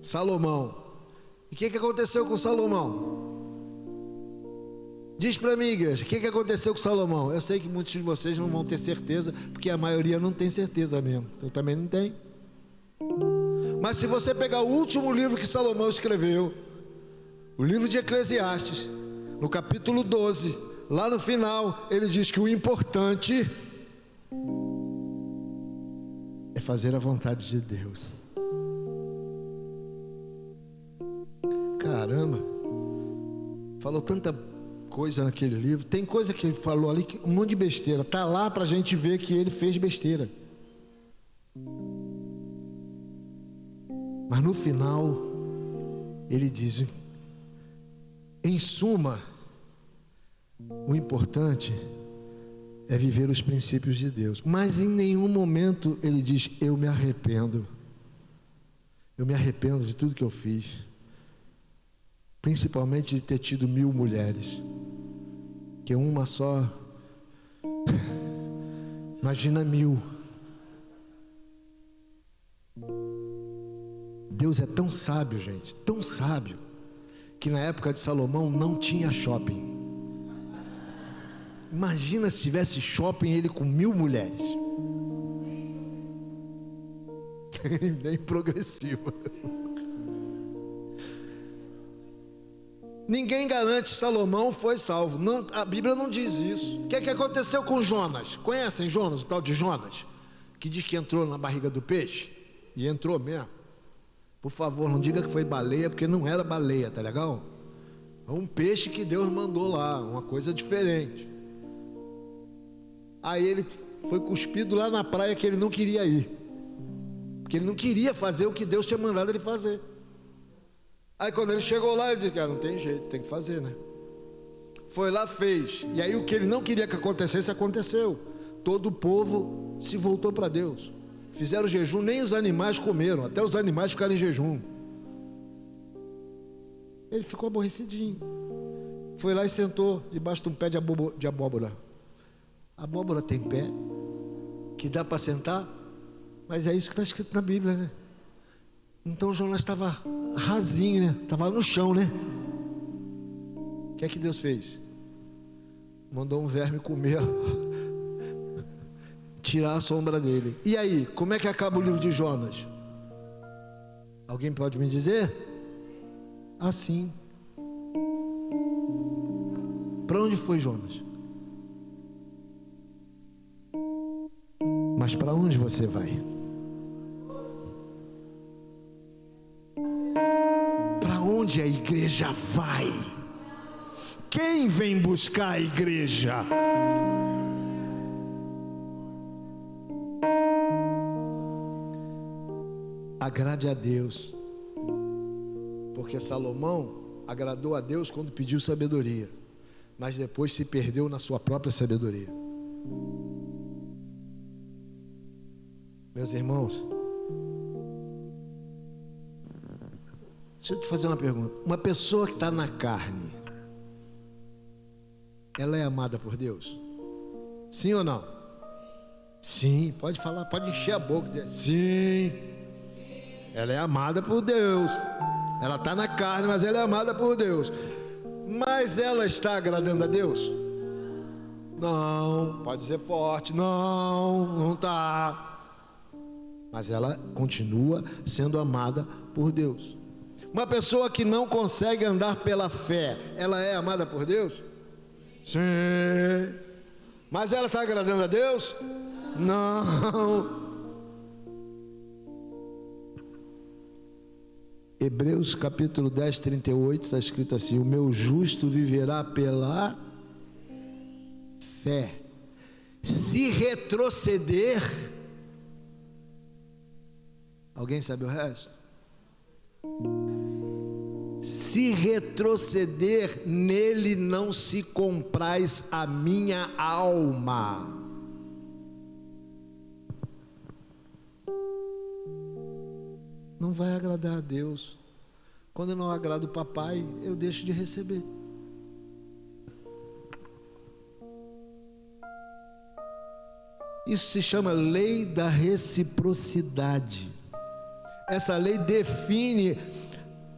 Salomão. E o que aconteceu com Salomão? Diz para mim, igreja, o que aconteceu com Salomão? Eu sei que muitos de vocês não vão ter certeza, porque a maioria não tem certeza mesmo. Eu também não tenho. Mas se você pegar o último livro que Salomão escreveu, o livro de Eclesiastes, no capítulo 12, lá no final, ele diz que o importante é fazer a vontade de Deus. Caramba, falou tanta coisa naquele livro. Tem coisa que ele falou ali, um monte de besteira. Está lá para a gente ver que ele fez besteira. Mas no final, ele diz: em suma, o importante é viver os princípios de Deus. Mas em nenhum momento ele diz: eu me arrependo. Eu me arrependo de tudo que eu fiz, principalmente de ter tido 1000 mulheres, que uma só, imagina 1000. Deus é tão sábio, gente, tão sábio, que na época de Salomão não tinha shopping. Imagina se tivesse shopping, ele com 1000 mulheres. Nem progressiva. Ninguém garante que Salomão foi salvo. Não, a Bíblia não diz isso. O que aconteceu com Jonas? Conhecem Jonas, o tal de Jonas? Que diz que entrou na barriga do peixe. E entrou mesmo. Por favor, não diga que foi baleia, porque não era baleia, tá legal? É um peixe que Deus mandou lá, uma coisa diferente. Aí ele foi cuspido lá na praia que ele não queria ir, porque ele não queria fazer o que Deus tinha mandado ele fazer. Aí quando ele chegou lá, ele disse: cara, não tem jeito, tem que fazer, né? Foi lá, fez. E aí o que ele não queria que acontecesse, aconteceu. Todo o povo se voltou para Deus. Fizeram jejum, nem os animais comeram, até os animais ficaram em jejum. Ele ficou aborrecidinho. Foi lá e sentou debaixo de um pé de abóbora. A abóbora tem pé que dá para sentar? Mas é isso que está escrito na Bíblia, né? Então Jonas estava rasinho, né? Estava no chão, né? O que é que Deus fez? Mandou um verme comer, tirar a sombra dele. E aí, como é que acaba o livro de Jonas? Alguém pode me dizer? Assim. Para onde foi Jonas? Mas para onde você vai? Para onde a igreja vai? Quem vem buscar a igreja? Agrade a Deus, porque Salomão agradou a Deus quando pediu sabedoria, mas depois se perdeu na sua própria sabedoria. Meus irmãos, deixa eu te fazer uma pergunta. Uma pessoa que está na carne, ela é amada por Deus? Sim ou não? Sim, pode falar, pode encher a boca e dizer sim. Ela é amada por Deus. Ela está na carne, mas ela é amada por Deus. Mas ela está agradando a Deus? Não, pode dizer forte. Não está. Mas ela continua sendo amada por Deus. Uma pessoa que não consegue andar pela fé, ela é amada por Deus? Sim. Mas ela está agradando a Deus? Não. Hebreus capítulo 10, 38, está escrito assim: o meu justo viverá pela fé. Se retroceder, alguém sabe o resto? Se retroceder, nele não se compraz a minha alma. Não vai agradar a Deus. Quando eu não agrado o papai, eu deixo de receber. Isso se chama lei da reciprocidade. Essa lei define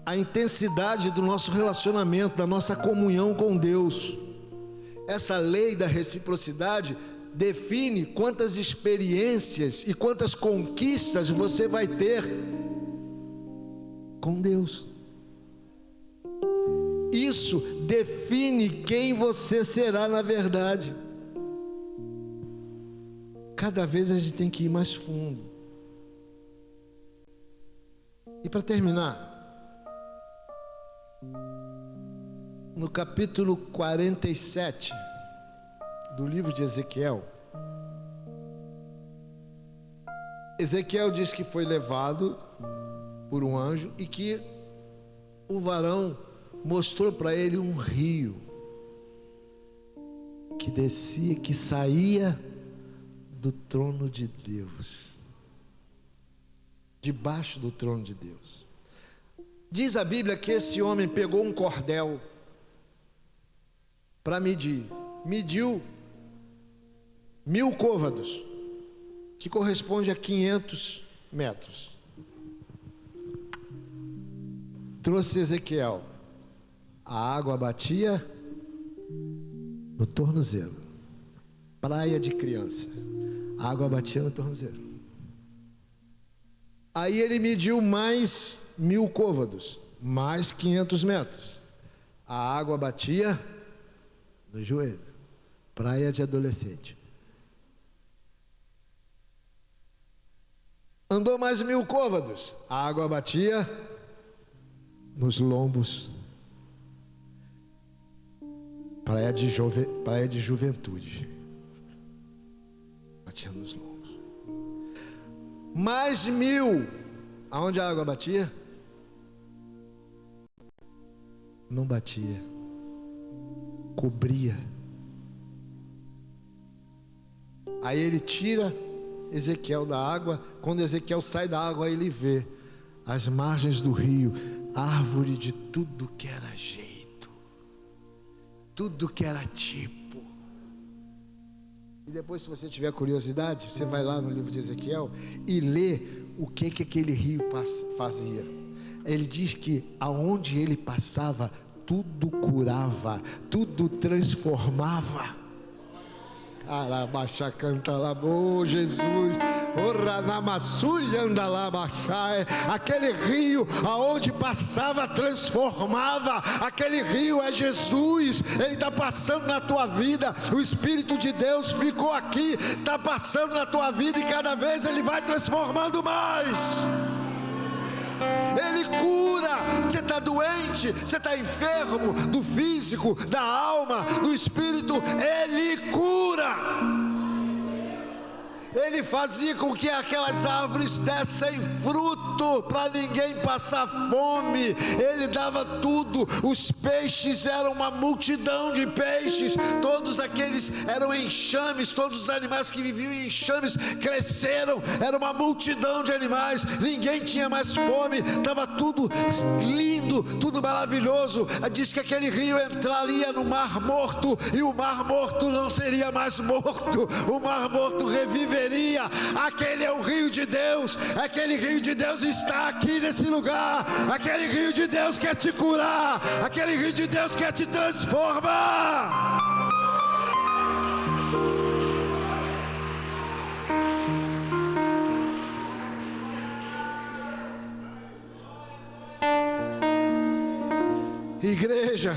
a intensidade do nosso relacionamento, da nossa comunhão com Deus. Essa lei da reciprocidade define quantas experiências e quantas conquistas você vai ter com Deus. Isso define quem você será na verdade. Cada vez a gente tem que ir mais fundo. E para terminar, no capítulo 47 do livro de Ezequiel, Ezequiel diz que foi levado por um anjo e que o varão mostrou para ele um rio que descia, que saía do trono de Deus, debaixo do trono de Deus. Diz a Bíblia que esse homem pegou um cordel para mediu 1000 côvados, que corresponde a 500 metros. Trouxe Ezequiel, a água batia no tornozelo, praia de criança, a água batia no tornozelo. Aí ele mediu mais 1000 côvados, mais 500 metros, a água batia no joelho, praia de adolescente. Andou mais 1000 côvados, a água batia nos lombos, praia de juventude, batia nos lombos. Mais 1000, aonde a água batia? Não batia, cobria. Aí ele tira Ezequiel da água. Quando Ezequiel sai da água, ele vê as margens do rio, árvore de tudo que era jeito, tudo que era tipo. E depois, se você tiver curiosidade, você vai lá no livro de Ezequiel e lê o que aquele rio fazia. Ele diz que aonde ele passava, tudo curava, tudo transformava. Arabaxa canta lá, oh Jesus, aquele rio aonde passava transformava. Aquele rio é Jesus. Ele está passando na tua vida. O Espírito de Deus ficou aqui, está passando na tua vida, e cada vez Ele vai transformando mais. Ele cura. Você está doente, você está enfermo, do físico, da alma, do espírito, Ele cura. Ele fazia com que aquelas árvores dessem fruto, para ninguém passar fome. Ele dava tudo. Os peixes eram uma multidão de peixes. Todos aqueles eram enxames. Todos os animais que viviam em enxames cresceram. Era uma multidão de animais. Ninguém tinha mais fome. Estava tudo lindo, tudo maravilhoso. Diz que aquele rio entraria no Mar Morto, e o Mar Morto não seria mais morto. O Mar Morto reviveria. Aquele é o rio de Deus. Aquele rio de Deus está aqui nesse lugar. Aquele rio de Deus quer te curar. Aquele rio de Deus quer te transformar. Igreja,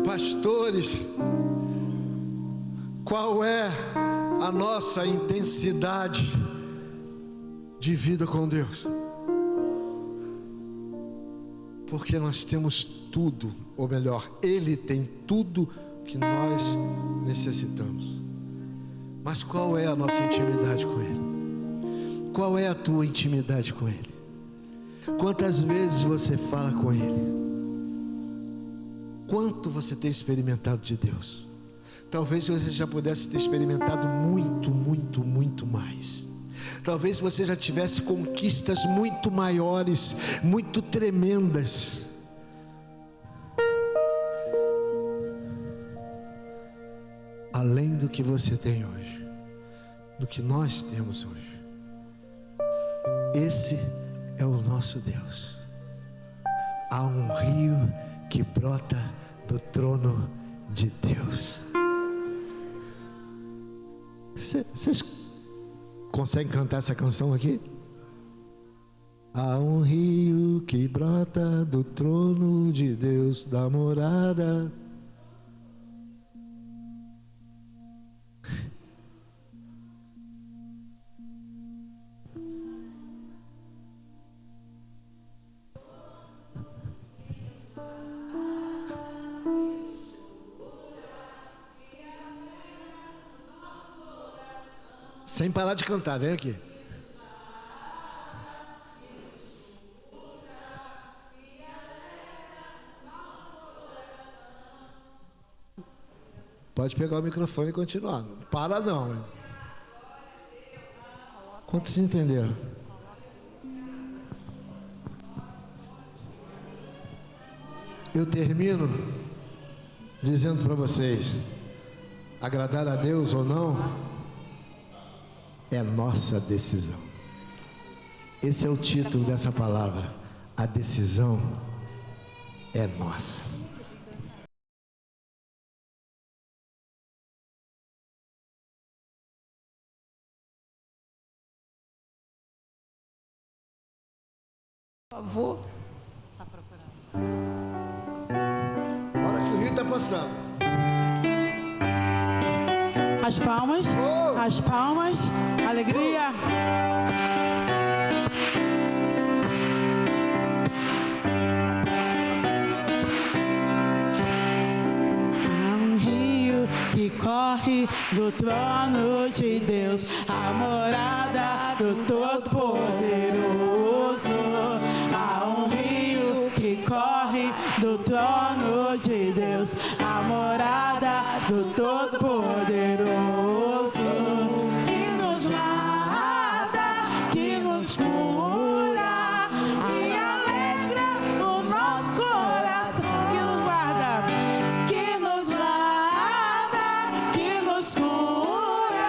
pastores, qual é a nossa intensidade de vida com Deus? Porque nós temos tudo, ou melhor, Ele tem tudo que nós necessitamos. Mas qual é a nossa intimidade com Ele? Qual é a tua intimidade com Ele? Quantas vezes você fala com Ele? Quanto você tem experimentado de Deus? Talvez você já pudesse ter experimentado muito, muito, muito mais. Talvez você já tivesse conquistas muito maiores, muito tremendas. Além do que você tem hoje, do que nós temos hoje. Esse é o nosso Deus. Há um rio que brota do trono de Deus. Vocês conseguem cantar essa canção aqui? Há um rio que brota do trono de Deus, da morada. Sem parar de cantar, vem aqui. Pode pegar o microfone e continuar. Não para não. Hein? Quantos entenderam? Eu termino dizendo para vocês: agradar a Deus ou não é nossa decisão. Esse é o título dessa palavra. A decisão é nossa. Por favor. Hora que o rio está passando. As palmas, as palmas, alegria. Há um rio que corre do trono de Deus, a morada do Todo-Poderoso. Há um rio que corre do trono de Deus, a morada do Todo-Poderoso, que nos lava, que nos cura e alegra o nosso coração, que nos guarda, que nos lava, que nos cura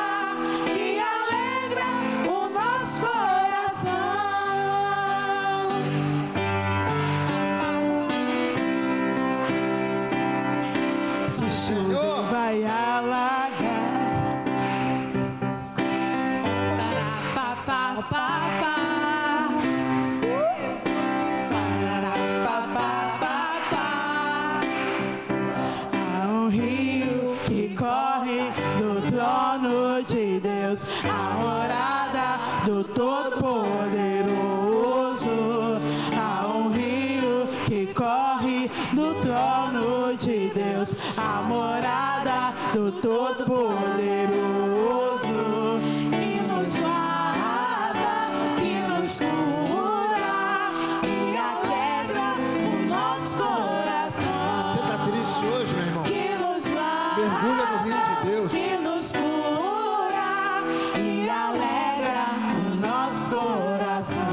Há um rio que corre do trono de Deus, a morada do Todo-Poderoso. Há um rio que corre do trono de Deus, a morada do Todo-Poderoso. E nos guarda, e nos cura, e alegra o nosso coração. Você está triste hoje, meu irmão? Que nos guarda, Mergulha no rio de Deus. que nos cura e alegra o nosso coração.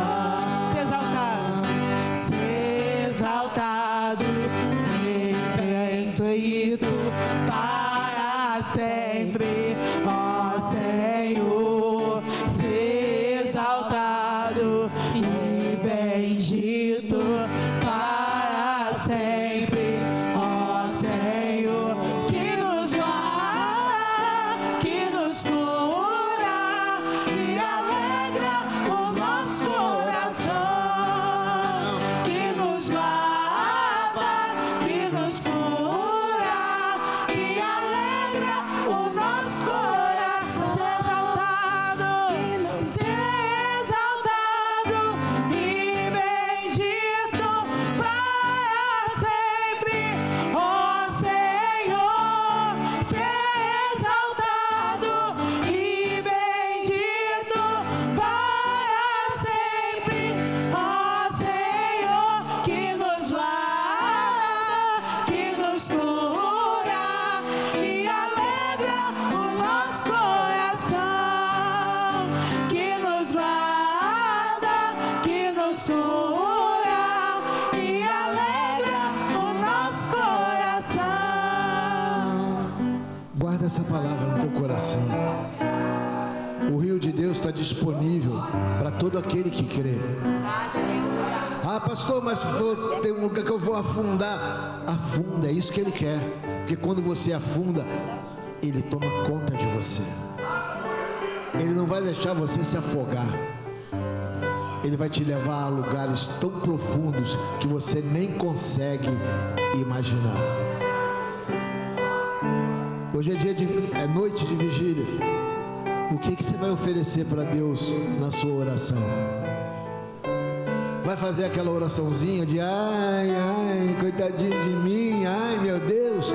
Ser exaltado, bendito para sempre, ó Senhor. Ser exaltado e bendito para sempre, ó Senhor. Que nos guarda, que nos cura e alegra o nosso coração. Que nos guarda, que nos cura e alegra o nosso coração. Ser exaltado e bendito para sempre, ó Senhor. Ser exaltado e bendito para sempre, ó Senhor. Que nos guarda, que nos cura e alegra o nosso coração. Que nos guarda, que nos cura e alegra o nosso coração. Guarda essa palavra no teu coração. O rio de Deus está disponível para todo aquele que crê. Ah, pastor, mas tem um lugar que eu vou afundar. Afunda, é isso que ele quer. Porque quando você afunda, ele toma conta de você. Ele não vai deixar você se afogar. Ele vai te levar a lugares tão profundos que você nem consegue imaginar. Hoje é noite de vigília. O que você vai oferecer para Deus na sua oração? Vai fazer aquela oraçãozinha de ai, coitadinho de mim, ai meu Deus?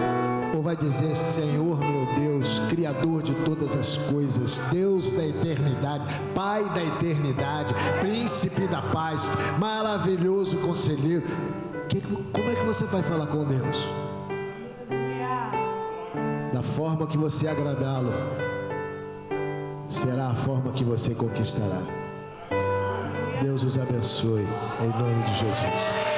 Ou vai dizer, Senhor meu Deus, Criador de todas as coisas, Deus da eternidade, Pai da eternidade, Príncipe da paz, maravilhoso conselheiro. Como é que você vai falar com Deus? Da forma que você agradá-lo, será a forma que você conquistará. Deus os abençoe, em nome de Jesus.